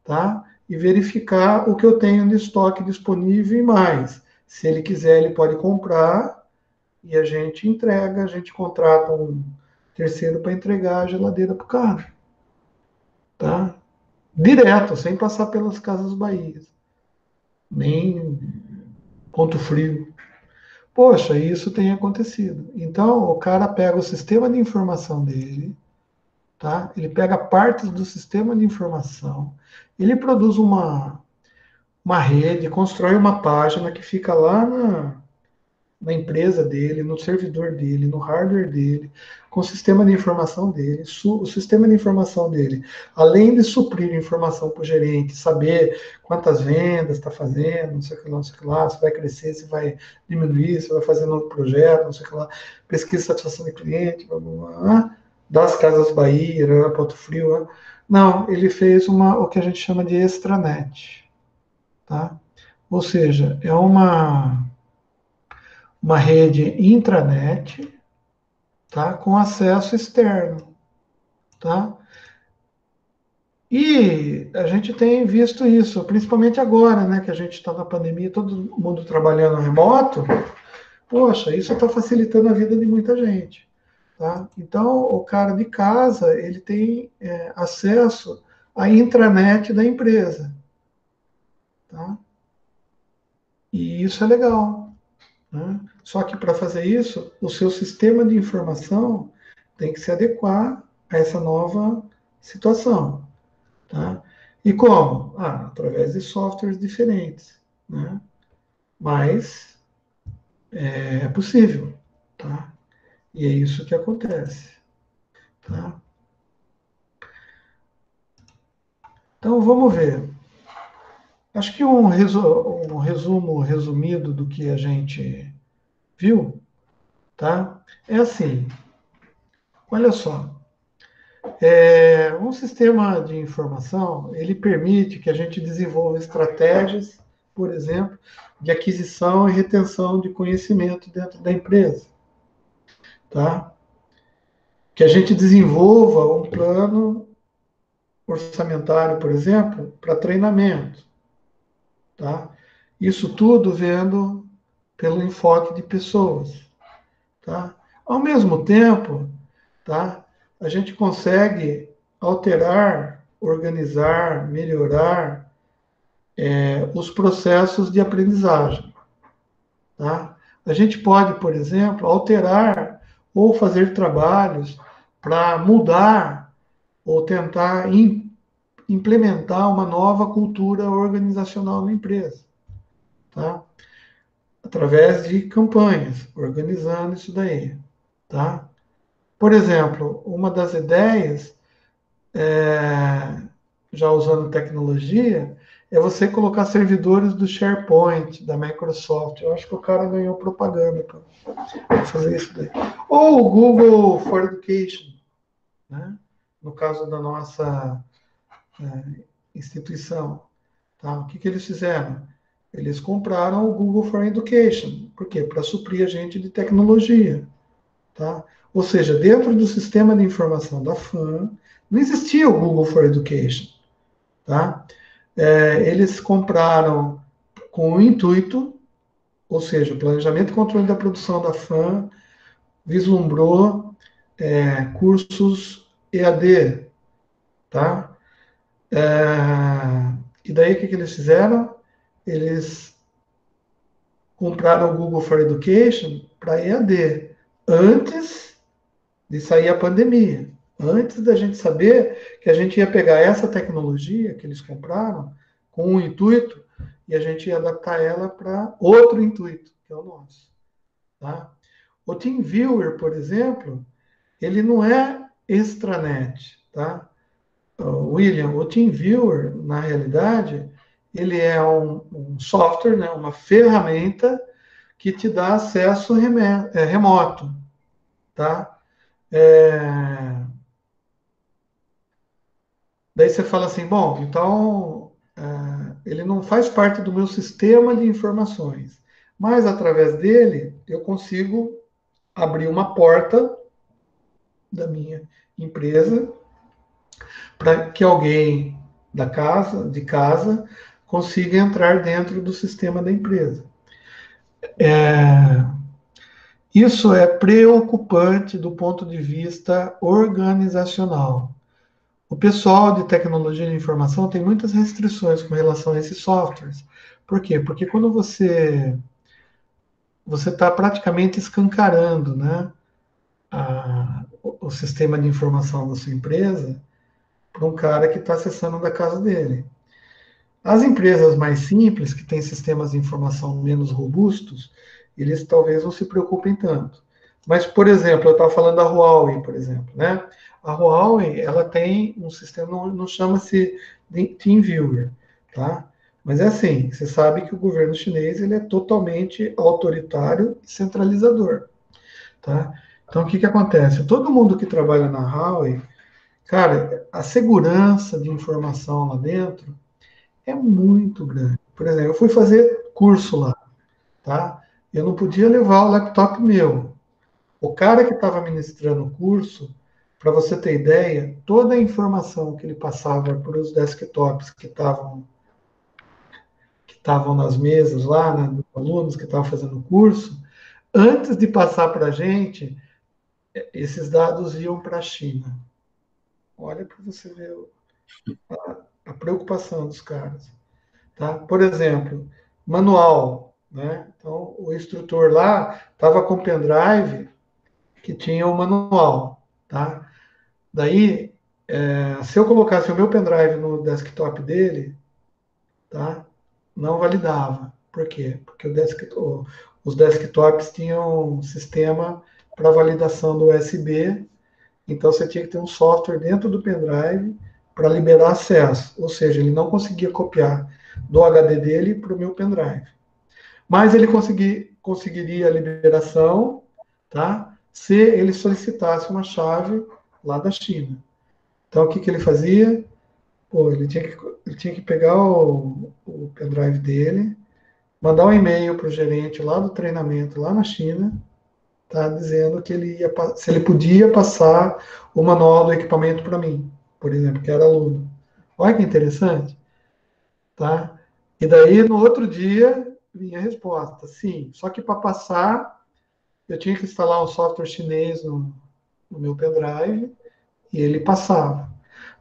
tá? E verificar o que eu tenho de estoque disponível e mais. Se ele quiser, ele pode comprar e a gente entrega, a gente contrata um terceiro para entregar a geladeira para o cara, tá? Direto, sem passar pelas Casas Bahia, nem ponto frio. Poxa, isso tem acontecido. Então, o cara pega o sistema de informação dele, tá? Ele pega partes do sistema de informação, ele produz uma rede, constrói uma página que fica lá na empresa dele, no servidor dele, no hardware dele, com o sistema de informação dele. O sistema de informação dele, além de suprir informação para o gerente, saber quantas vendas está fazendo, não sei o que lá, não sei o que lá, se vai crescer, se vai diminuir, se vai fazer novo projeto, não sei o que lá, pesquisa de satisfação de cliente, blá, blá, blá, das Casas Bahia, Ponto Frio. Não, ele fez o que a gente chama de extranet, tá? Ou seja, é uma rede intranet, tá? Com acesso externo, tá? E a gente tem visto isso, principalmente agora, né, que a gente está na pandemia, todo mundo trabalhando remoto. Poxa, isso está facilitando a vida de muita gente, tá? Então, o cara de casa, ele tem acesso à intranet da empresa, tá? E isso é legal, né? Só que para fazer isso, o seu sistema de informação tem que se adequar a essa nova situação, tá? E como? Através de softwares diferentes, né? Mas é possível, tá? E é isso que acontece, tá? Então vamos ver. Acho que um resumo resumido do que a gente viu, tá? É assim. Olha só. Um sistema de informação, ele permite que a gente desenvolva estratégias, por exemplo, de aquisição e retenção de conhecimento dentro da empresa, tá? Que a gente desenvolva um plano orçamentário, por exemplo, para treinamento, tá? Isso tudo vendo pelo enfoque de pessoas, tá? Ao mesmo tempo, tá? A gente consegue alterar, organizar, melhorar os processos de aprendizagem, tá? A gente pode, por exemplo, alterar ou fazer trabalhos para mudar ou tentar implementar uma nova cultura organizacional na empresa, tá? Através de campanhas, organizando isso daí, tá? Por exemplo, uma das ideias, já usando tecnologia, é você colocar servidores do SharePoint, da Microsoft. Eu acho que o cara ganhou propaganda para fazer isso daí. Ou o Google for Education, né? No caso da nossa instituição. Tá? O que eles fizeram? Eles compraram o Google for Education. Por quê? Para suprir a gente de tecnologia. Tá? Ou seja, dentro do sistema de informação da FAM, não existia o Google for Education. Tá? Eles compraram com o intuito, ou seja, o planejamento e controle da produção da FAM vislumbrou cursos EAD, tá? E daí o que eles fizeram? Eles compraram o Google for Education para EAD, antes de sair a pandemia, antes da gente saber que a gente ia pegar essa tecnologia que eles compraram com um intuito e a gente ia adaptar ela para outro intuito, que é o nosso. Tá? O TeamViewer, por exemplo, ele não é extranet, tá? William, o TeamViewer, na realidade, ele é um software, né, uma ferramenta que te dá acesso remoto, tá? Daí você fala assim, bom, então ele não faz parte do meu sistema de informações, mas através dele eu consigo abrir uma porta da minha empresa, para que alguém de casa, consiga entrar dentro do sistema da empresa. Isso é preocupante do ponto de vista organizacional. O pessoal de tecnologia de informação tem muitas restrições com relação a esses softwares. Por quê? Porque quando você está praticamente escancarando, né, o sistema de informação da sua empresa para um cara que está acessando da casa dele. As empresas mais simples, que têm sistemas de informação menos robustos, eles talvez não se preocupem tanto. Mas, por exemplo, eu estava falando da Huawei, por exemplo, né? A Huawei, ela tem um sistema, não chama-se TeamViewer, tá? Mas é assim, você sabe que o governo chinês ele é totalmente autoritário e centralizador, tá? Então, o que que acontece? Todo mundo que trabalha na Huawei, cara, a segurança de informação lá dentro é muito grande. Por exemplo, eu fui fazer curso lá, tá? Eu não podia levar o laptop meu. O cara que estava ministrando o curso, para você ter ideia, toda a informação que ele passava para os desktops que estavam nas mesas lá, né, dos alunos que estavam fazendo o curso, antes de passar para a gente, esses dados iam para a China. Olha para você ver a preocupação dos caras. Tá? Por exemplo, manual. Né? Então, o instrutor lá estava com pendrive que tinha o manual. Tá? Daí, se eu colocasse o meu pendrive no desktop dele, tá? Não validava. Por quê? Porque os desktops tinham um sistema para validação do USB, então você tinha que ter um software dentro do pendrive para liberar acesso, ou seja, ele não conseguia copiar do HD dele para o meu pendrive. Mas ele conseguiria a liberação, tá? Se ele solicitasse uma chave lá da China. Então, o que, que ele fazia? Pô, ele tinha que pegar o pendrive dele, mandar um e-mail para o gerente lá do treinamento, lá na China, tá? Dizendo que se ele podia passar o manual do equipamento para mim, por exemplo, que era aluno. Olha que interessante, tá? E daí, no outro dia, vinha a resposta. Sim, só que para passar, eu tinha que instalar um software chinês no meu pendrive e ele passava.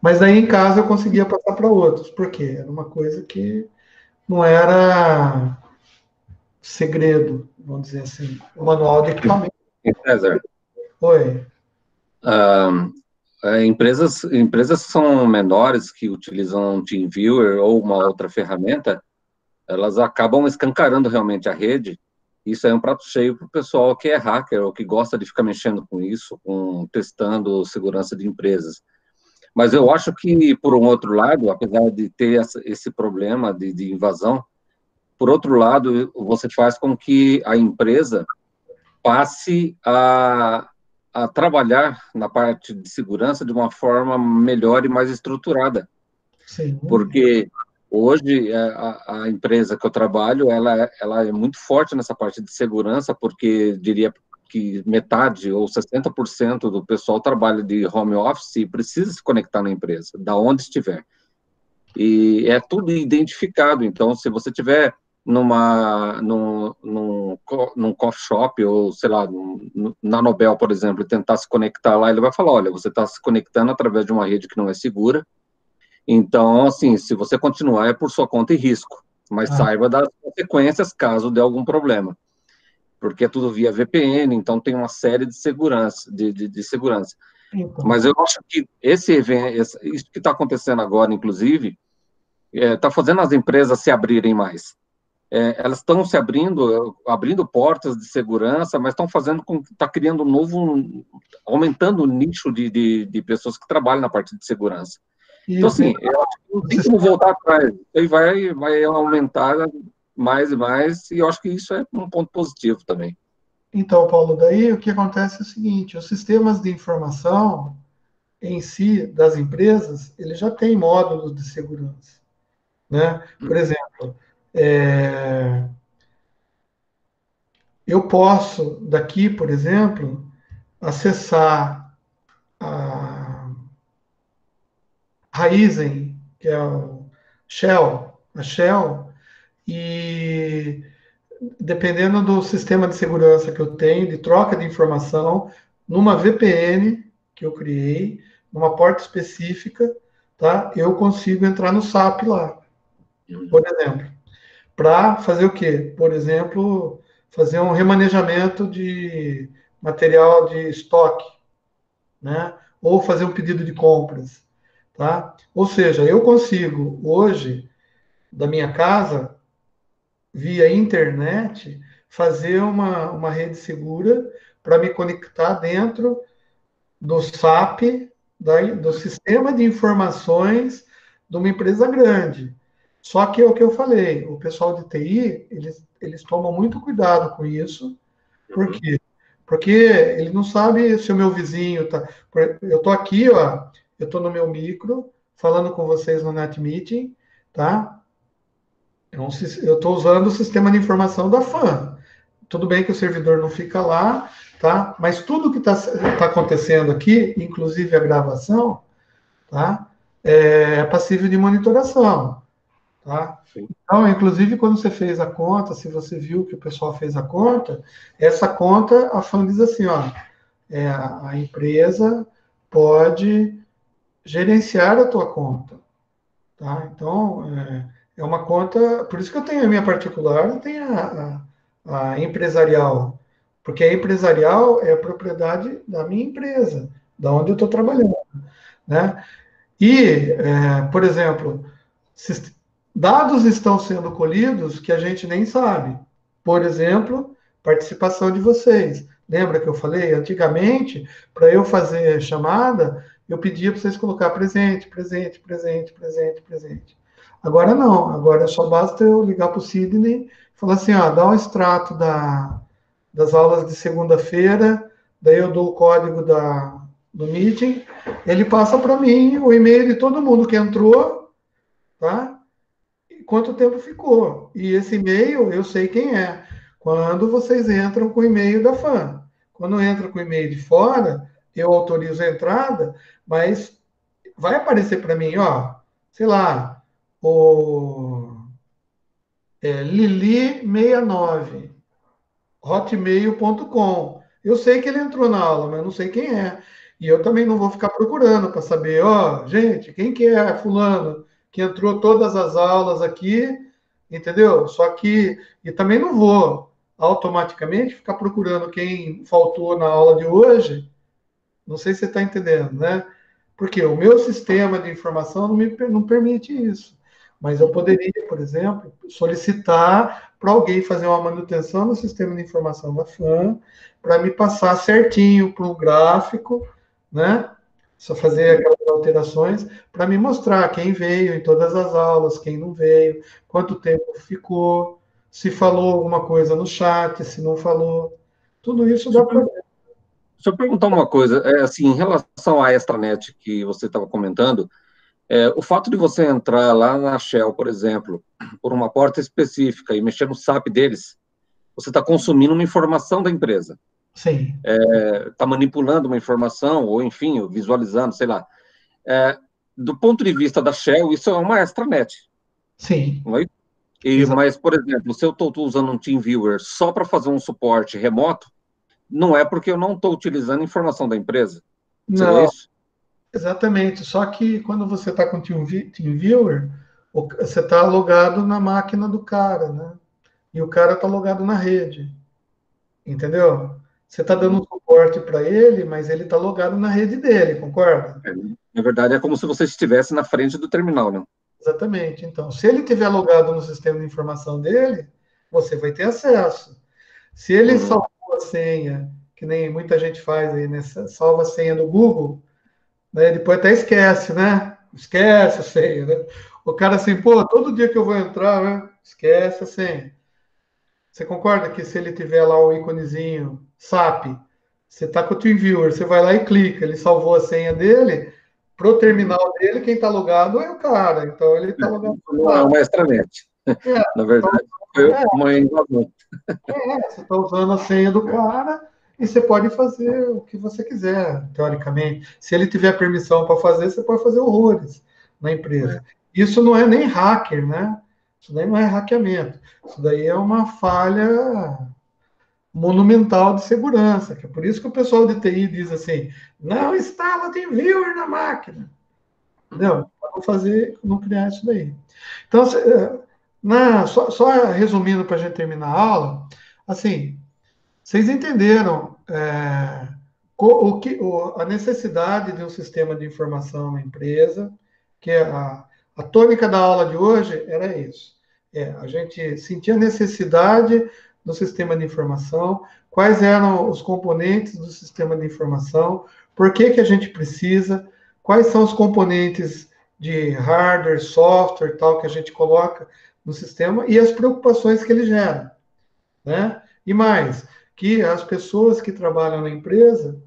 Mas daí em casa eu conseguia passar para outros. Por quê? Era uma coisa que não era segredo, vamos dizer assim. O manual de equipamento. César, Oi. empresas que são menores, que utilizam TeamViewer ou uma outra ferramenta, elas acabam escancarando realmente a rede. Isso é um prato cheio para o pessoal que é hacker ou que gosta de ficar mexendo com isso, testando segurança de empresas. Mas eu acho que, por um outro lado, apesar de ter esse problema de invasão, por outro lado, você faz com que a empresa passe a trabalhar na parte de segurança de uma forma melhor e mais estruturada. Sim. Porque hoje a empresa que eu trabalho, ela é muito forte nessa parte de segurança, porque diria que metade ou 60% do pessoal trabalha de home office e precisa se conectar na empresa, da onde estiver. E é tudo identificado, então se você tiver num coffee shop, ou sei lá, na Nobel, por exemplo, e tentar se conectar lá, ele vai falar, olha, você está se conectando através de uma rede que não é segura, então, assim, se você continuar é por sua conta e risco, mas saiba das consequências caso dê algum problema, porque é tudo via VPN, então tem uma série de segurança, de segurança. Então. Mas eu acho que esse evento, isso que está acontecendo agora, inclusive, está fazendo as empresas se abrirem mais. Elas estão se abrindo portas de segurança, mas estão fazendo com que está criando aumentando o nicho de pessoas que trabalham na parte de segurança. Então, assim, eu acho que não tem como voltar atrás. Aí vai aumentar mais e mais, e eu acho que isso é um ponto positivo também. Então, Paulo, daí o que acontece é o seguinte: os sistemas de informação em si das empresas, eles já têm módulos de segurança, né? Por exemplo, eu posso daqui, por exemplo, acessar Raizen, que é o Shell, a Shell, e dependendo do sistema de segurança que eu tenho, de troca de informação, numa VPN que eu criei, numa porta específica, tá? Eu consigo entrar no SAP lá, por exemplo, para fazer o quê? Por exemplo, fazer um remanejamento de material de estoque, né? Ou fazer um pedido de compras, tá? Ou seja, eu consigo hoje da minha casa via internet fazer uma rede segura para me conectar dentro do SAP, do sistema de informações de uma empresa grande. Só que é o que eu falei, o pessoal de TI, eles tomam muito cuidado com isso. Por quê? Porque ele não sabe se o meu vizinho tá. Eu estou aqui, ó, eu estou no meu micro, falando com vocês no Net Meeting, tá? Eu estou usando o sistema de informação da FAM. Tudo bem que o servidor não fica lá, tá? Mas tudo que tá acontecendo aqui, inclusive a gravação, tá? É passível de monitoração, tá? Sim. Então, inclusive, quando você fez a conta, se você viu que o pessoal fez a conta, essa conta, a FAM diz assim, ó, a empresa pode gerenciar a tua conta, tá? Então, é uma conta, por isso que eu tenho a minha particular e tenho a empresarial, porque a empresarial é a propriedade da minha empresa, da onde eu estou trabalhando, né? E, por exemplo, dados estão sendo colhidos que a gente nem sabe. Por exemplo, participação de vocês. Lembra que eu falei? Antigamente, para eu fazer chamada, eu pedia para vocês colocar presente, presente, presente, presente, presente. Agora não, agora só basta eu ligar para o Sidney e falar assim, ó, dá um extrato das aulas de segunda-feira, daí eu dou o código do meeting, ele passa para mim o e-mail de todo mundo que entrou, tá? E quanto tempo ficou. E esse e-mail eu sei quem é. Quando vocês entram com o e-mail da FAM. Quando entra com o e-mail de fora, eu autorizo a entrada, mas vai aparecer para mim, ó, sei lá, o Lili69, hotmail.com. Eu sei que ele entrou na aula, mas não sei quem é. E eu também não vou ficar procurando para saber, ó, gente, quem que é fulano que entrou todas as aulas aqui, entendeu? Só que, e também não vou automaticamente ficar procurando quem faltou na aula de hoje. Não sei se você está entendendo, né? Porque o meu sistema de informação não permite isso. Mas eu poderia, por exemplo, solicitar para alguém fazer uma manutenção no sistema de informação da FAM, para me passar certinho para um gráfico, né? Só fazer aquelas alterações para me mostrar quem veio em todas as aulas, quem não veio, quanto tempo ficou, se falou alguma coisa no chat, se não falou. Tudo isso dá para. Deixa eu perguntar uma coisa, assim, em relação à extranet que você estava comentando, o fato de você entrar lá na Shell, por exemplo, por uma porta específica e mexer no SAP deles, você está consumindo uma informação da empresa. Sim. Está manipulando uma informação, ou enfim, visualizando, sei lá. Do ponto de vista da Shell, isso é uma extranet. Sim. Não é? Mas, por exemplo, se eu estou usando um TeamViewer só para fazer um suporte remoto, não é porque eu não estou utilizando informação da empresa. Seria Não, isso? exatamente. Só que quando você está com o TeamViewer, você está logado na máquina do cara, né? E o cara está logado na rede, entendeu? Você está dando um suporte para ele, mas ele está logado na rede dele, concorda? Na verdade, é como se você estivesse na frente do terminal, né? Exatamente. Então, se ele tiver logado no sistema de informação dele, você vai ter acesso. Se ele salvou a senha, que nem muita gente faz aí, né? Salva a senha do Google, né? Depois até esquece, né? Esquece a senha, né? O cara assim, pô, todo dia que eu vou entrar, né? Esquece a senha. Você concorda que se ele tiver lá o íconezinho SAP, você está com o TeamViewer, você vai lá e clica, ele salvou a senha dele, pro terminal dele, quem está logado é o cara, então ele está logado. Não é uma extranet. Na verdade, foi uma invasão. Você está usando a senha do cara e você pode fazer o que você quiser, teoricamente. Se ele tiver permissão para fazer, você pode fazer horrores. na empresa. Isso não é nem hacker, né? Isso daí não é hackeamento. Isso daí é uma falha monumental de segurança, que é por isso que o pessoal de TI diz assim, não instala TeamViewer na máquina. Entendeu? Para não fazer, não criar isso daí. Então, só resumindo para a gente terminar a aula, assim, vocês entenderam a necessidade de um sistema de informação na empresa, que a tônica da aula de hoje era isso. A gente sentia a necessidade do sistema de informação, quais eram os componentes do sistema de informação, por que a gente precisa, quais são os componentes de hardware, software, tal, que a gente coloca no sistema e as preocupações que ele gera, né? E mais, que as pessoas que trabalham na empresa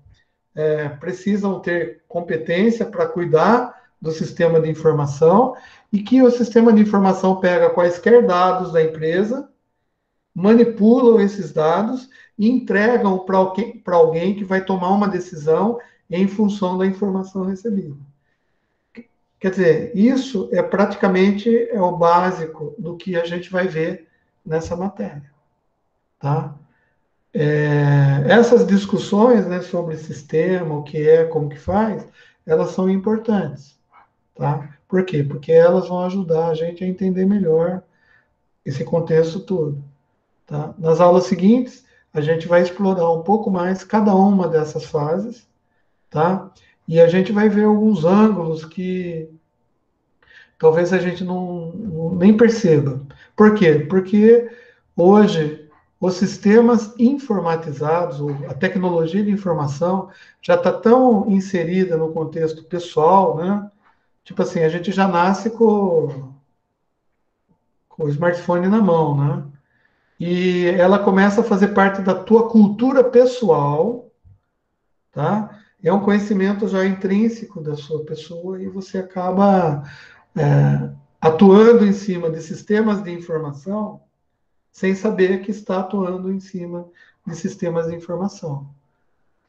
precisam ter competência para cuidar do sistema de informação e que o sistema de informação pega quaisquer dados da empresa, manipulam esses dados e entregam para alguém que vai tomar uma decisão em função da informação recebida. Quer dizer, isso é praticamente o básico do que a gente vai ver nessa matéria, tá? Essas discussões, né, sobre sistema, o que é, como que faz, elas são importantes, tá? Por quê? Porque elas vão ajudar a gente a entender melhor esse contexto todo, tá? Nas aulas seguintes, a gente vai explorar um pouco mais cada uma dessas fases, tá? E a gente vai ver alguns ângulos que talvez a gente nem perceba. Por quê? Porque hoje os sistemas informatizados, a tecnologia de informação já está tão inserida no contexto pessoal, né? Tipo assim, a gente já nasce com o smartphone na mão, né? E ela começa a fazer parte da tua cultura pessoal, tá? É um conhecimento já intrínseco da sua pessoa e você acaba atuando em cima de sistemas de informação sem saber que está atuando em cima de sistemas de informação.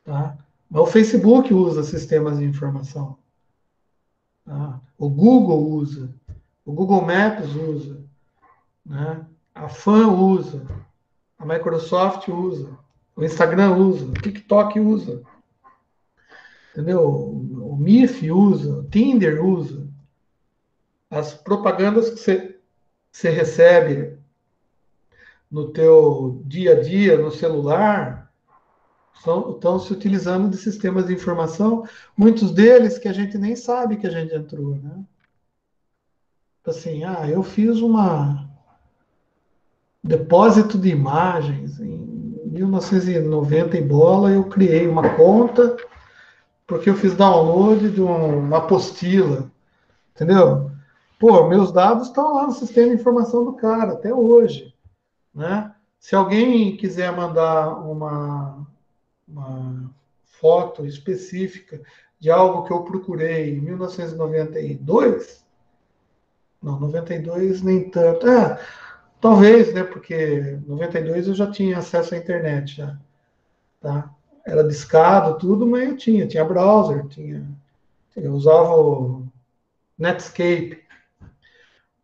Tá? Mas o Facebook usa sistemas de informação. Tá? O Google usa. O Google Maps usa. Né? A FAN usa. A Microsoft usa. O Instagram usa. O TikTok usa. Entendeu? O MIF usa. O Tinder usa. As propagandas que você recebe no teu dia a dia, no celular, estão se utilizando de sistemas de informação, muitos deles que a gente nem sabe que a gente entrou, né? Assim, eu fiz uma depósito de imagens em 1990 e bola, eu criei uma conta porque eu fiz download de uma apostila, entendeu? Pô, meus dados estão lá no sistema de informação do cara até hoje, né? Se alguém quiser mandar uma foto específica de algo que eu procurei em 1992, não, 92 nem tanto, talvez, né, porque em 92 eu já tinha acesso à internet, já, tá? Era discado, tudo, mas eu tinha browser, eu usava o Netscape,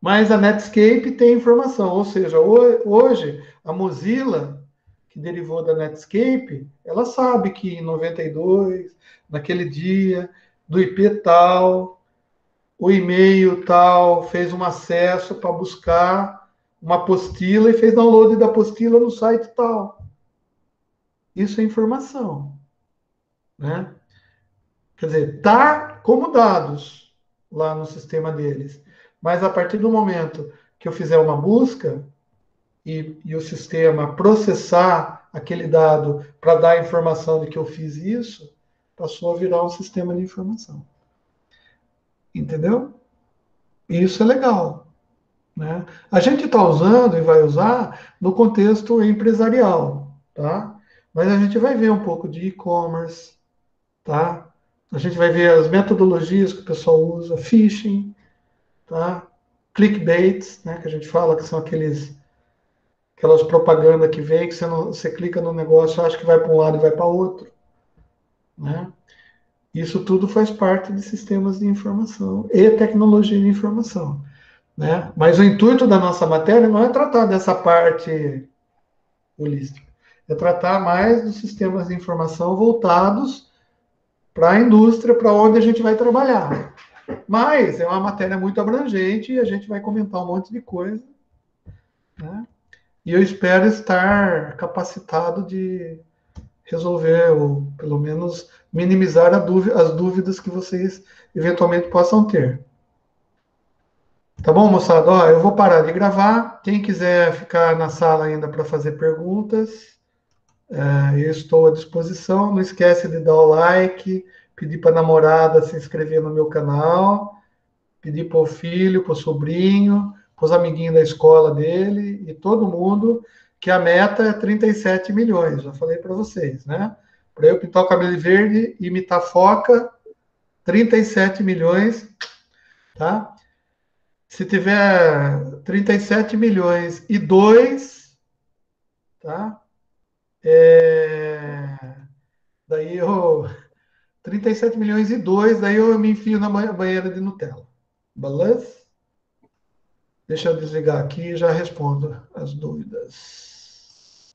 mas a Netscape tem informação, ou seja, hoje a Mozilla, que derivou da Netscape, ela sabe que em 92, naquele dia, do IP tal, o e-mail tal, fez um acesso para buscar uma apostila e fez download da apostila no site tal. Isso é informação, né? Quer dizer, está como dados lá no sistema deles. Mas a partir do momento que eu fizer uma busca e o sistema processar aquele dado para dar a informação de que eu fiz isso, passou a virar um sistema de informação. Entendeu? E isso é legal. Né? A gente está usando e vai usar no contexto empresarial, tá? Mas a gente vai ver um pouco de e-commerce, tá? A gente vai ver as metodologias que o pessoal usa, phishing, tá? Clickbaits, né? Que a gente fala que são aquelas propagandas que vem que você clica no negócio, acha que vai para um lado e vai para outro, né? Isso tudo faz parte de sistemas de informação e tecnologia de informação, né? Mas o intuito da nossa matéria não é tratar dessa parte holística, é tratar mais dos sistemas de informação voltados para a indústria, para onde a gente vai trabalhar. Mas é uma matéria muito abrangente e a gente vai comentar um monte de coisa, né? E eu espero estar capacitado de resolver, ou pelo menos minimizar as dúvidas que vocês eventualmente possam ter. Tá bom, moçada? Ó, eu vou parar de gravar. Quem quiser ficar na sala ainda para fazer perguntas, eu estou à disposição. Não esquece de dar o like, pedir para a namorada se inscrever no meu canal, pedir para o filho, para o sobrinho, para os amiguinhos da escola dele e todo mundo, que a meta é 37 milhões, já falei para vocês, né? Para eu pintar o cabelo verde, imitar foca, 37 milhões, tá? Se tiver 37 milhões e 2, tá? Daí eu. 37 milhões e 2, daí eu me enfio na banheira de Nutella. Beleza? Deixa eu desligar aqui e já respondo as dúvidas.